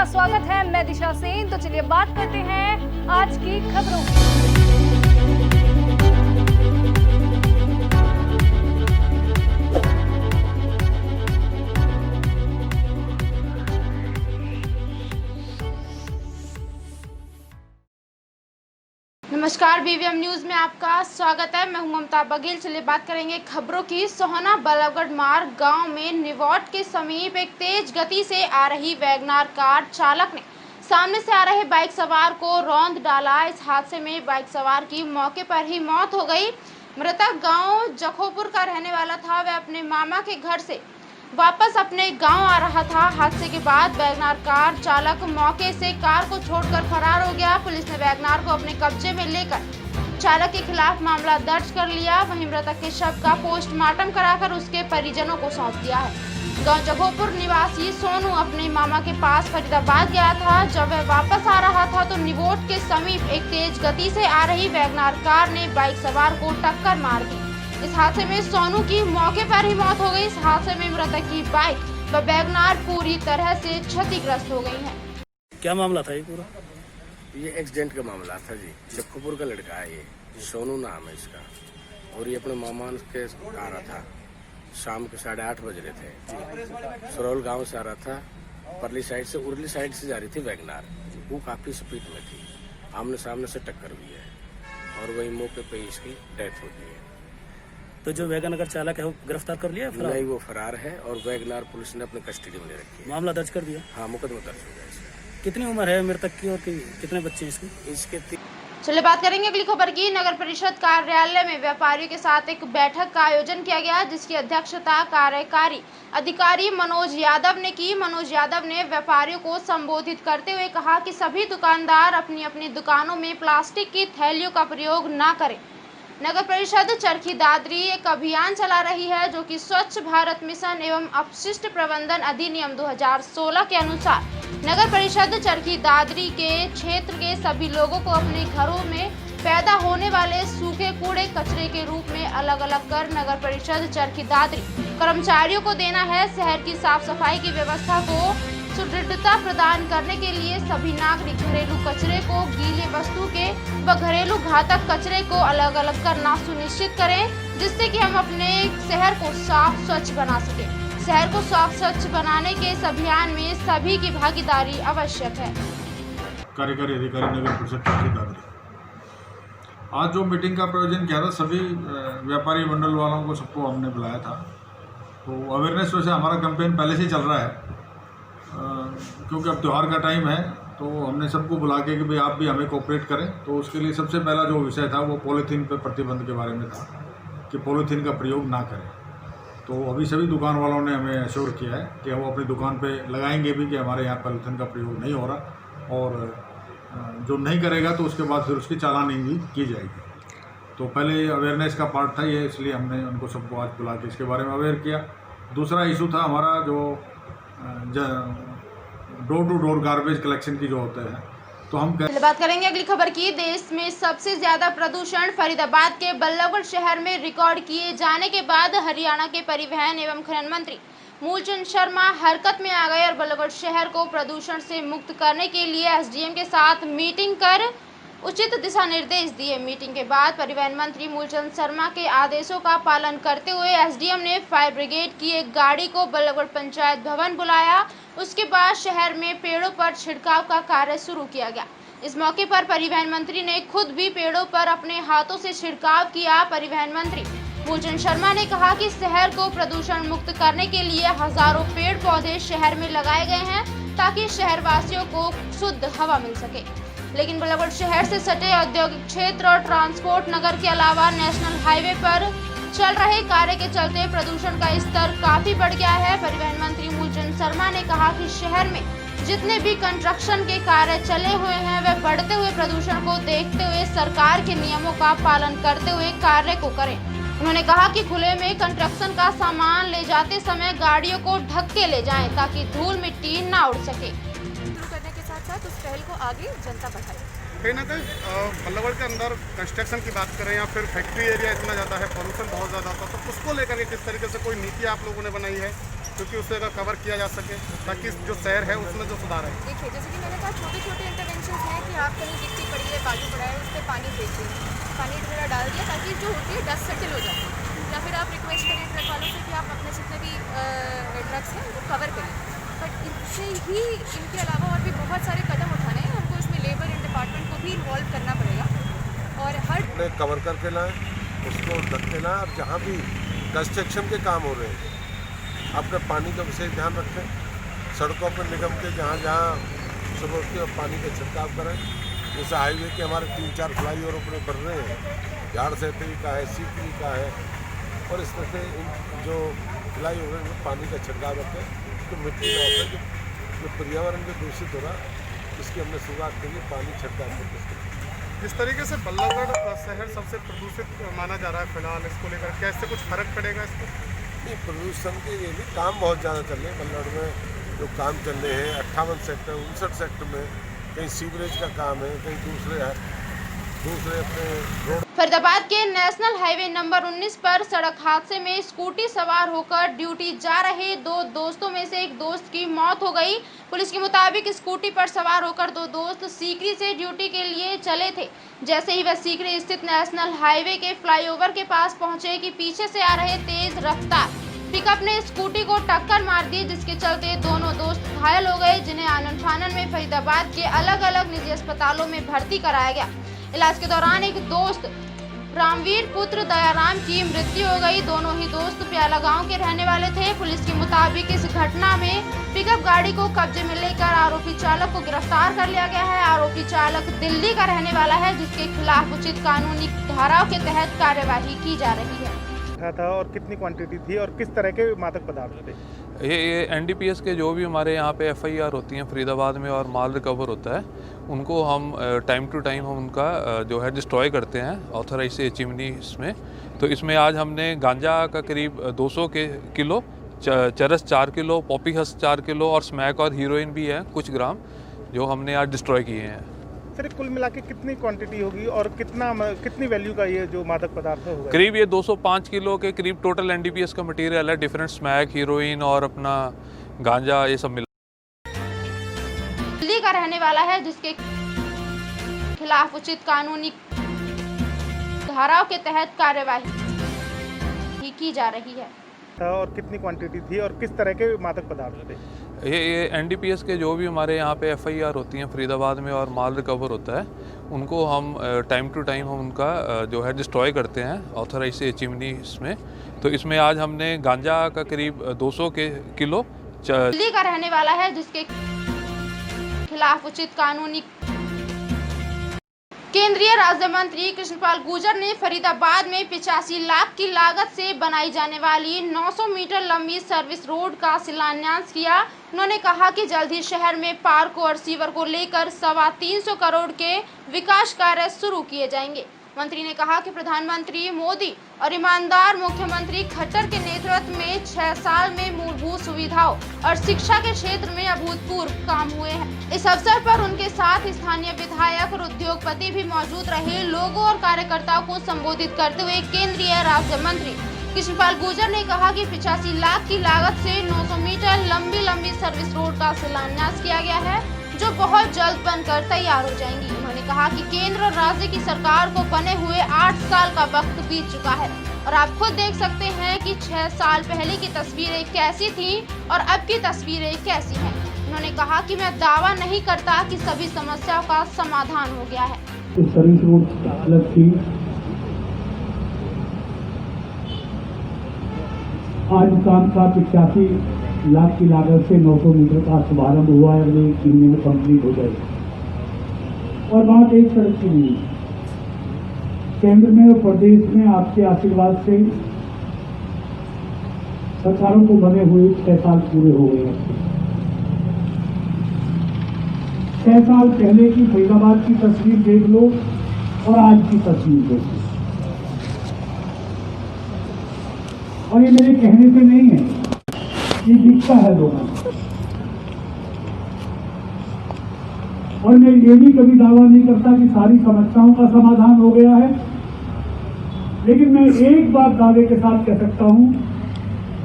आपका स्वागत है। मैं दिशा सेन। तो चलिए बात करते हैं आज की खबरों की। नमस्कार, बीवीएम न्यूज में आपका स्वागत है। मैं हूं ममता बघेल। चलिए बात करेंगे खबरों की। सोहना बल्लभगढ़ मार्ग गांव में निवॉट के समीप एक तेज गति से आ रही वैगनार कार चालक ने सामने से आ रहे बाइक सवार को रौंद डाला। इस हादसे में बाइक सवार की मौके पर ही मौत हो गई। मृतक गांव जखोपुर का रहने वाला था। वह अपने मामा के घर से वापस अपने गांव आ रहा था। हादसे के बाद वैगनार कार चालक मौके से कार को छोड़कर फरार हो गया। पुलिस ने वैगनार को अपने कब्जे में लेकर चालक के खिलाफ मामला दर्ज कर लिया। वहीं मृतक के शव का पोस्टमार्टम कराकर उसके परिजनों को सौंप दिया है। गांव जखोपुर निवासी सोनू अपने मामा के पास फरीदाबाद गया था। जब वह वापस आ रहा था तो निवोट के समीप एक तेज गति से आ रही वैगनार कार ने बाइक सवार को टक्कर मार दी। इस हादसे में सोनू की मौके पर ही मौत हो गई। इस हादसे में मृतक की बाइक व वैगनार पूरी तरह से क्षतिग्रस्त हो गई है। क्या मामला था ये पूरा? ये एक्सीडेंट का मामला था जी। जखोपुर का लड़का है ये, सोनू नाम है इसका, और ये अपने मामा के आ रहा था। शाम के 8:30 बज रहे थे। सरोल गांव से आ रहा था। परली साइड से उर्ली साइड से जा रही थी वैगनार। वो काफी स्पीड में थी। आमने सामने से टक्कर हुई है और वही मौके पे इसकी डेथ हो गई है। तो जो वैगनर चालक है वो गिरफ्तार कर लिया? नहीं, वो फरार है और वैगनार पुलिस ने अपने कस्टडी में ले रखी है। मामला दर्ज कर दिया? हाँ, मुकदमा दर्ज हो गया इसका। कितनी उम्र है मृतक की और कितने बच्चे हैं इसके? चलिए बात करेंगे अगली खबर की। नगर परिषद कार्यालय में व्यापारियों के साथ एक बैठक का आयोजन किया गया, जिसकी अध्यक्षता कार्यकारी अधिकारी मनोज यादव ने की। मनोज यादव ने व्यापारियों को संबोधित करते हुए कहा कि सभी दुकानदार अपनी अपनी दुकानों में प्लास्टिक की थैलियों का प्रयोग न करें। नगर परिषद चरखी दादरी एक अभियान चला रही है, जो कि स्वच्छ भारत मिशन एवं अपशिष्ट प्रबंधन अधिनियम 2016 के अनुसार नगर परिषद चरखी दादरी के क्षेत्र के सभी लोगों को अपने घरों में पैदा होने वाले सूखे कूड़े कचरे के रूप में अलग अलग कर नगर परिषद चरखी दादरी कर्मचारियों को देना है। शहर की साफ सफाई की व्यवस्था को सुदृढ़ता प्रदान करने के लिए सभी नागरिक घरेलू कचरे को गीले वस्तु के व घरेलू घातक कचरे को अलग अलग करना सुनिश्चित करें, जिससे कि हम अपने शहर को साफ स्वच्छ बना सके। शहर को साफ स्वच्छ बनाने के इस अभियान में सभी की भागीदारी आवश्यक है। कार्यकारी अधिकारी नगर परिषद चरखी दादरी आज जो मीटिंग का प्रयोजन किया था, सभी व्यापारी मंडल वालों को सबको हमने बुलाया था। तो अवेयरनेस वैसे हमारा कैंपेन पहले से चल रहा है, क्योंकि अब त्यौहार का टाइम है, तो हमने सबको बुला के कि भाई आप भी हमें कोऑपरेट करें। तो उसके लिए सबसे पहला जो विषय था वो पॉलीथीन पर प्रतिबंध के बारे में था कि पॉलीथीन का प्रयोग ना करें। तो अभी सभी दुकान वालों ने हमें एश्योर किया है कि वो अपनी दुकान पे लगाएंगे भी कि हमारे यहाँ पॉलीथीन का प्रयोग नहीं हो रहा, और जो नहीं करेगा तो उसके बाद फिर उसकी चालानी भी की जाएगी। तो पहले अवेयरनेस का पार्ट था ये, इसलिए हमने उनको सबको आज बुला के इसके बारे में अवेयर किया। दूसरा इशू था हमारा जो door to door garbage collection की जो होते हैं। तो हम बात करेंगे अगली खबर की। देश में सबसे ज्यादा प्रदूषण फरीदाबाद के बल्लभगढ़ शहर में रिकॉर्ड किए जाने के बाद हरियाणा के परिवहन एवं खनन मंत्री मूलचंद शर्मा हरकत में आ गए और बल्लभगढ़ शहर को प्रदूषण से मुक्त करने के लिए एसडीएम के साथ मीटिंग कर उचित दिशा निर्देश दिए। मीटिंग के बाद परिवहन मंत्री मूलचंद शर्मा के आदेशों का पालन करते हुए एसडीएम ने फायर ब्रिगेड की एक गाड़ी को बल्लभगढ़ पंचायत भवन बुलाया। उसके बाद शहर में पेड़ों पर छिड़काव का कार्य शुरू किया गया। इस मौके पर परिवहन मंत्री ने खुद भी पेड़ों पर अपने हाथों से छिड़काव किया। परिवहन मंत्री मूलचंद शर्मा ने कहा कि शहर को प्रदूषण मुक्त करने के लिए हजारों पेड़ पौधे शहर में लगाए गए हैं, ताकि शहरवासियों को शुद्ध हवा मिल सके। लेकिन बल्लभगढ़ शहर से सटे औद्योगिक क्षेत्र और ट्रांसपोर्ट नगर के अलावा नेशनल हाईवे पर चल रहे कार्य के चलते प्रदूषण का स्तर काफी बढ़ गया है। परिवहन मंत्री मूलचंद शर्मा ने कहा कि शहर में जितने भी कंस्ट्रक्शन के कार्य चले हुए हैं, वे बढ़ते हुए प्रदूषण को देखते हुए सरकार के नियमों का पालन करते हुए कार्य को करें। उन्होंने कहा कि खुले में कंस्ट्रक्शन का सामान ले जाते समय गाड़ियों को ढक के ले जाएं, ताकि धूल मिट्टी न उड़ सके। करने के साथ साथ उस पहल को आगे जनता बढ़ाए। कहीं ना कहीं बल्लभगढ़ के अंदर कंस्ट्रक्शन की बात करें या फिर फैक्ट्री एरिया इतना ज़्यादा है, पॉल्यूशन बहुत ज़्यादा होता है, तो उसको लेकर के किस तरीके से कोई नीति आप लोगों ने बनाई है क्योंकि उसे अगर कवर किया जा सके ताकि जो शहर है उसमें जो सुधार है। देखिए, जैसे कि मैंने कहा, छोटे छोटे इंटरवेंशन हैं कि आप कहीं गिट्टी पड़ी है, बालू पड़ा है, उस पर पानी फेंक दें, पानी थोड़ा डाल दिया ताकि जो होती है डस्ट सेटल हो जाए, या फिर आप रिक्वेस्ट करें ट्रक वालों से कि आप अपने जितने भी ट्रक्स हैं वो कवर करें। बट इनसे ही, इनके अलावा और भी बहुत सारे कदम उठाने हैं। हमको इसमें लेबर एंड डिपार्टमेंट को भी इन्वॉल्व करना पड़ेगा और हर कवर करके लाएं, उसको ढक के लाएं। और जहाँ भी कंस्ट्रक्शन के काम हो रहे हैं, अपने पानी का विशेष ध्यान रखें। सड़कों पर निगम के जहाँ सुबह उठ के पानी का छिड़काव करें। जैसे हाईवे के हमारे 3-4 फ्लाईओवर ऊपर बढ़ रहे हैं, झाड़ सेतरी का है, सीपी का है, और इस तरह से इन जो फ्लाईओवर में पानी का छिड़काव रखें तो मिट्टी ना होकर जो पर्यावरण जो दूषित हो रहा, इसकी हमने शुरुआत के लिए पानी छिड़काव करके। जिस तरीके से बल्लभगढ़ शहर सबसे प्रदूषित माना जा रहा है फिलहाल, इसको लेकर क्या इससे कुछ फर्क पड़ेगा इसको? नहीं, प्रदूषण के लिए भी काम बहुत ज़्यादा चल रहे हैं। बल्लभगढ़ में जो काम चल रहे हैं 58 सेक्टर 59 सेक्टर में, कहीं सीवरेज का काम है, कहीं दूसरे अपने रोड। फरीदाबाद के नेशनल हाईवे नंबर 19 पर सड़क हादसे में स्कूटी सवार होकर ड्यूटी जा रहे दो दोस्तों में से एक दोस्त की मौत हो गई। पुलिस के मुताबिक स्कूटी पर सवार होकर दो दोस्त सीकरी से ड्यूटी के लिए चले थे। जैसे ही वह सीकरी स्थित नेशनल हाईवे के फ्लाईओवर के पास पहुंचे कि पीछे से आ रहे तेज रफ्तार पिकअप ने स्कूटी को टक्कर मार दी, जिसके चलते दोनों दोस्त घायल हो गए, जिन्हें आनन फानन में फरीदाबाद के अलग अलग निजी अस्पतालों में भर्ती कराया गया। इलाज के दौरान एक दोस्त रामवीर पुत्र दयाराम की मृत्यु हो गई। दोनों ही दोस्त प्याला गांव के रहने वाले थे। पुलिस के मुताबिक इस घटना में पिकअप गाड़ी को कब्जे में लेकर आरोपी चालक को गिरफ्तार कर लिया गया है। आरोपी चालक दिल्ली का रहने वाला है, जिसके खिलाफ उचित कानूनी धाराओं के तहत कार्यवाही की जा रही है। था और कितनी क्वांटिटी थी और किस तरह के मादक पदार्थ थे? ये NDPS के जो भी हमारे यहाँ पे FIR होती हैं फरीदाबाद में और माल रिकवर होता है, उनको हम टाइम टू टाइम हम उनका जो है डिस्ट्रॉय करते हैं ऑथराइज से चिमनी इसमें। तो इसमें आज हमने गांजा का करीब 200 किलो, चरस 4 किलो, पॉपी हस 4 किलो और स्मैक और हीरोइन भी है कुछ ग्राम, जो हमने आज डिस्ट्रॉय किए हैं। सर, कुल मिला के कितनी क्वांटिटी होगी और कितनी वैल्यू का ये जो मादक पदार्थ होगा? करीब ये 205 किलो के करीब टोटल NDPS का मटेरियल है। डिफरेंट स्मैक, हीरोइन और अपना गांजा, ये सब मिला। दिल्ली का रहने वाला है, जिसके खिलाफ उचित कानूनी धाराओं के तहत कार्यवाही की जा रही है। और कितनी क्वांटिटी थी और किस तरह के मादक पदार्थ थे? ये NDPS के जो भी हमारे यहाँ पे FIR होती हैं फरीदाबाद में और माल रिकवर होता है, उनको हम टाइम टू टाइम हम उनका जो है डिस्ट्रॉय करते हैं ऑथराइज से चिमनी इसमें। तो इसमें आज हमने गांजा का करीब 200 किलो। दिल्ली का रहने वाला है, जिसके खिलाफ उचित कानूनी। केंद्रीय राज्य मंत्री कृष्णपाल गुर्जर ने फरीदाबाद में 85 लाख की लागत से बनाई जाने वाली 900 मीटर लंबी सर्विस रोड का शिलान्यास किया। उन्होंने कहा कि जल्द ही शहर में पार्क और सीवर को लेकर 325 करोड़ के विकास कार्य शुरू किए जाएंगे। मंत्री ने कहा कि प्रधानमंत्री मोदी और ईमानदार मुख्यमंत्री खट्टर के नेतृत्व में 6 साल में मूलभूत सुविधाओं और शिक्षा के क्षेत्र में अभूतपूर्व काम हुए हैं। इस अवसर पर उनके साथ स्थानीय विधायक और उद्योगपति भी मौजूद रहे। लोगों और कार्यकर्ताओं को संबोधित करते हुए केंद्रीय राज्य मंत्री कृष्णपाल गुर्जर ने कहा कि 85 लाख की लागत से 900 मीटर लंबी सर्विस रोड का शिलान्यास किया गया है, जो बहुत जल्द बनकर तैयार हो जाएंगी। उन्होंने कहा कि केंद्र और राज्य की सरकार को बने हुए 8 साल का वक्त बीत चुका है और आप खुद देख सकते हैं कि 6 साल पहले की तस्वीरें कैसी थीं और अब की तस्वीरें कैसी हैं। उन्होंने कहा कि मैं दावा नहीं करता कि सभी समस्याओं का समाधान हो गया है। सर्विस रोड अलग थी, आज काम का 85 लाख की लागत से 900 मीटर का शुभारंभ हुआ है, अगले 3 महीने में कंप्लीट हो जाएगा। और बात एक सड़क की नहीं, केंद्र में और प्रदेश में आपके आशीर्वाद से सरकारों को बने हुए 6 साल पूरे हो गए हैं। 6 साल पहले की फरीदाबाद की तस्वीर देख लो और आज की तस्वीर देख लो, और ये मेरे कहने से नहीं है, ये दिखता है लोगों को। और मैं ये भी कभी दावा नहीं करता कि सारी समस्याओं का समाधान हो गया है, लेकिन मैं एक बात दावे के साथ कह सकता हूं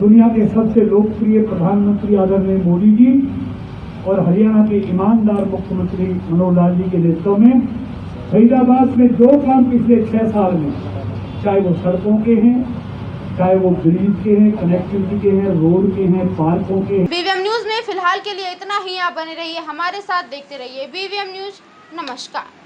दुनिया के सबसे लोकप्रिय प्रधानमंत्री आदरणीय मोदी जी और हरियाणा के ईमानदार मुख्यमंत्री मनोहर लाल जी के नेतृत्व में फरीदाबाद में जो काम पिछले 6 साल में, चाहे वो सड़कों के हैं, चाहे वो ब्रिज के हैं, कनेक्टिविटी के हैं, रोड के हैं, पार्कों के हैं। बीवीएम न्यूज में फिलहाल के लिए इतना ही। आप बने रहिए हमारे साथ, देखते रहिए बीवीएम न्यूज। नमस्कार।